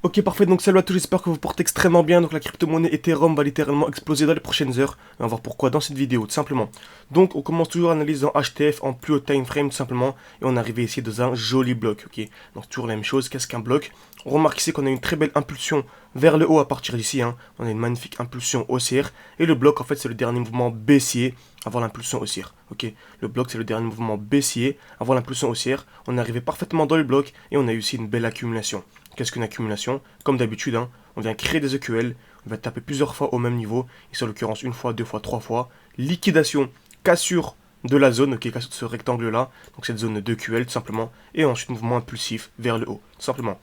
Ok, parfait, donc salut à tous, j'espère que vous portez extrêmement bien. Donc la crypto-monnaie Ethereum va littéralement exploser dans les prochaines heures. Et on va voir pourquoi dans cette vidéo, tout simplement. Donc on commence toujours l'analyse en HTF en plus haut time frame, tout simplement. Et on arrive ici dans un joli bloc, ok. Donc toujours la même chose, qu'est-ce qu'un bloc? On remarque ici qu'on a une très belle impulsion vers le haut à partir d'ici, hein. On a une magnifique impulsion haussière. Et le bloc, en fait, c'est le dernier mouvement baissier avant l'impulsion haussière, ok. Le bloc, c'est le dernier mouvement baissier avant l'impulsion haussière. On est arrivé parfaitement dans le bloc et on a eu ici une belle accumulation. Qu'est-ce qu'une accumulation? Comme d'habitude, hein, on vient créer des EQL, on va taper plusieurs fois au même niveau, ici en l'occurrence une fois, deux fois, trois fois. Liquidation, cassure de la zone, ok, cassure de ce rectangle-là, donc cette zone de EQL tout simplement, et ensuite mouvement impulsif vers le haut, tout simplement.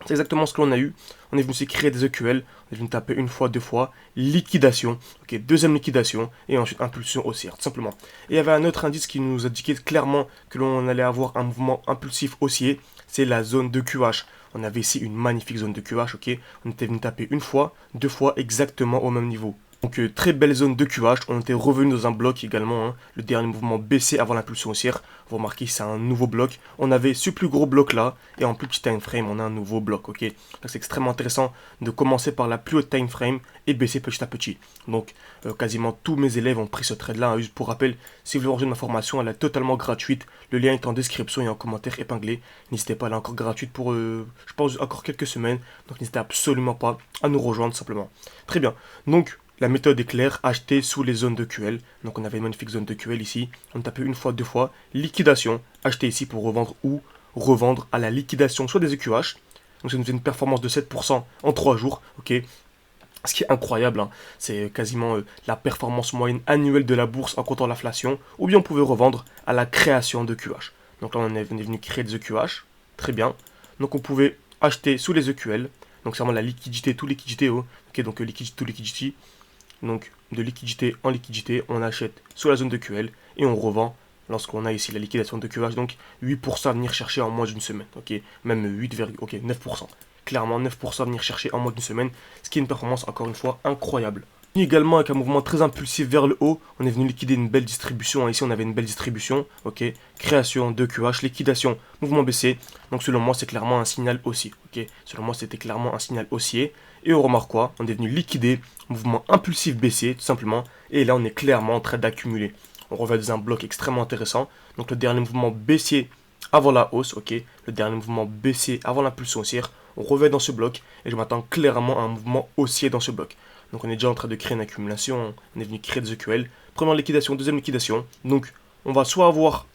C'est exactement ce que l'on a eu. On est venu aussi créer des EQL, on est venu taper une fois, deux fois, liquidation, ok, deuxième liquidation, et ensuite impulsion haussière, tout simplement. Et il y avait un autre indice qui nous indiquait clairement que l'on allait avoir un mouvement impulsif haussier, c'est la zone de QH. On avait ici une magnifique zone de QH, ok. On était venu taper une fois, deux fois, exactement au même niveau. Donc très belle zone de QH, on était revenu dans un bloc également, hein. Le dernier mouvement baissé avant l'impulsion haussière. Vous remarquez, c'est un nouveau bloc. On avait ce plus gros bloc là, et en plus petit time frame, on a un nouveau bloc, ok. Donc c'est extrêmement intéressant de commencer par la plus haute time frame et baisser petit à petit. Donc quasiment tous mes élèves ont pris ce trade là, hein. Juste pour rappel, si vous voulez rejoindre ma formation, elle est totalement gratuite. Le lien est en description et en commentaire épinglé. N'hésitez pas, elle est encore gratuite pour, je pense, encore quelques semaines. Donc n'hésitez absolument pas à nous rejoindre simplement. Très bien, donc la méthode est claire, acheter sous les zones de QL. Donc on avait une magnifique zone de QL ici. On tapait une fois, deux fois. Liquidation, acheter ici pour revendre ou revendre à la liquidation, soit des EQH. Donc ça nous fait une performance de 7% en 3 jours. Ok. Ce qui est incroyable, hein. C'est quasiment la performance moyenne annuelle de la bourse en comptant l'inflation. Ou bien on pouvait revendre à la création de QH. Donc là on est venu créer des EQH. Très bien. Donc on pouvait acheter sous les EQL. Donc c'est vraiment la liquidité, tout liquidité. Oh. Ok, donc liquidité, tout liquidité. Donc de liquidité en liquidité, on achète sous la zone de QL et on revend lorsqu'on a ici la liquidation de QH. Donc 8% à venir chercher en moins d'une semaine. Ok, même 8, ok, 9%. Clairement 9% à venir chercher en moins d'une semaine, ce qui est une performance encore une fois incroyable. Et également avec un mouvement très impulsif vers le haut, on est venu liquider une belle distribution. Ici on avait une belle distribution, ok, création de QH, liquidation, mouvement baissier. Donc selon moi c'est clairement un signal haussier, ok, selon moi c'était clairement un signal haussier. Et on remarque quoi? On est venu liquider, mouvement impulsif baissier tout simplement. Et là on est clairement en train d'accumuler. On revient dans un bloc extrêmement intéressant. Donc le dernier mouvement baissier avant la hausse, ok, le dernier mouvement baissier avant l'impulsion haussière. On revient dans ce bloc et je m'attends clairement à un mouvement haussier dans ce bloc. Donc on est déjà en train de créer une accumulation, on est venu créer des EQL. Première liquidation, deuxième liquidation. Donc on va soit avoir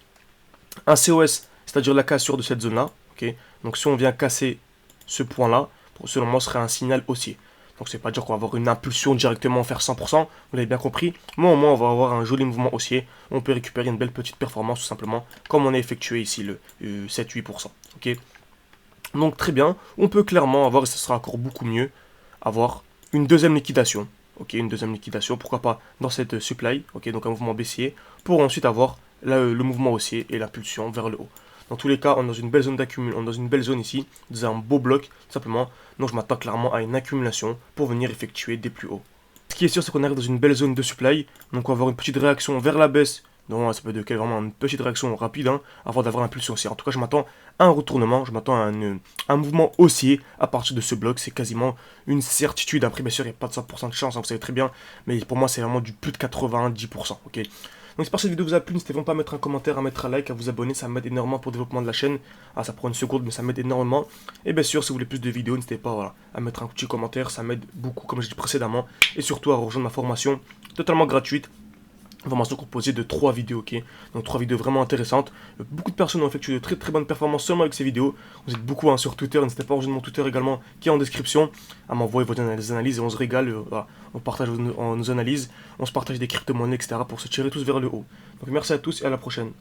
un COS, c'est-à-dire la cassure de cette zone-là. Ok. Donc si on vient casser ce point-là, selon moi, ce serait un signal haussier. Donc c'est pas dire qu'on va avoir une impulsion directement faire 100%, vous l'avez bien compris. Mais au moins on va avoir un joli mouvement haussier. On peut récupérer une belle petite performance tout simplement, comme on a effectué ici le 7-8%. Ok. Donc très bien, on peut clairement avoir, et ce sera encore beaucoup mieux, avoir une deuxième liquidation. Ok, une deuxième liquidation, pourquoi pas dans cette supply, ok, donc un mouvement baissier, pour ensuite avoir le mouvement haussier et l'impulsion vers le haut. Dans tous les cas, on est dans une belle zone d'accumulation, on est dans une belle zone ici, dans un beau bloc, tout simplement. Donc je m'attends clairement à une accumulation pour venir effectuer des plus hauts. Ce qui est sûr, c'est qu'on arrive dans une belle zone de supply, donc on va avoir une petite réaction vers la baisse. Donc ça peut être vraiment une petite réaction rapide, hein, avant d'avoir l'impulsion haussière. En tout cas, je m'attends à un retournement, je m'attends à un mouvement haussier à partir de ce bloc. C'est quasiment une certitude. Après, bien sûr, il n'y a pas de 100% de chance, hein, vous savez très bien. Mais pour moi, c'est vraiment du plus de 90%. Ok. Donc j'espère que cette vidéo vous a plu. N'hésitez pas à mettre un commentaire, à mettre un like, à vous abonner. Ça m'aide énormément pour le développement de la chaîne. Ah, ça prend une seconde, mais ça m'aide énormément. Et bien sûr, si vous voulez plus de vidéos, n'hésitez pas voilà, à mettre un petit commentaire. Ça m'aide beaucoup, comme je dis précédemment. Et surtout à rejoindre ma formation totalement gratuite. Formation composée de 3 vidéos, ok. Donc 3 vidéos vraiment intéressantes. Beaucoup de personnes ont effectué de très très bonnes performances seulement avec ces vidéos. Vous êtes beaucoup, hein, sur Twitter. N'hésitez pas à rejoindre mon Twitter également qui est en description. À m'envoyer vos analyses et on se régale. Voilà. On partage nos analyses. On se partage des crypto-monnaies, etc. pour se tirer tous vers le haut. Donc merci à tous et à la prochaine.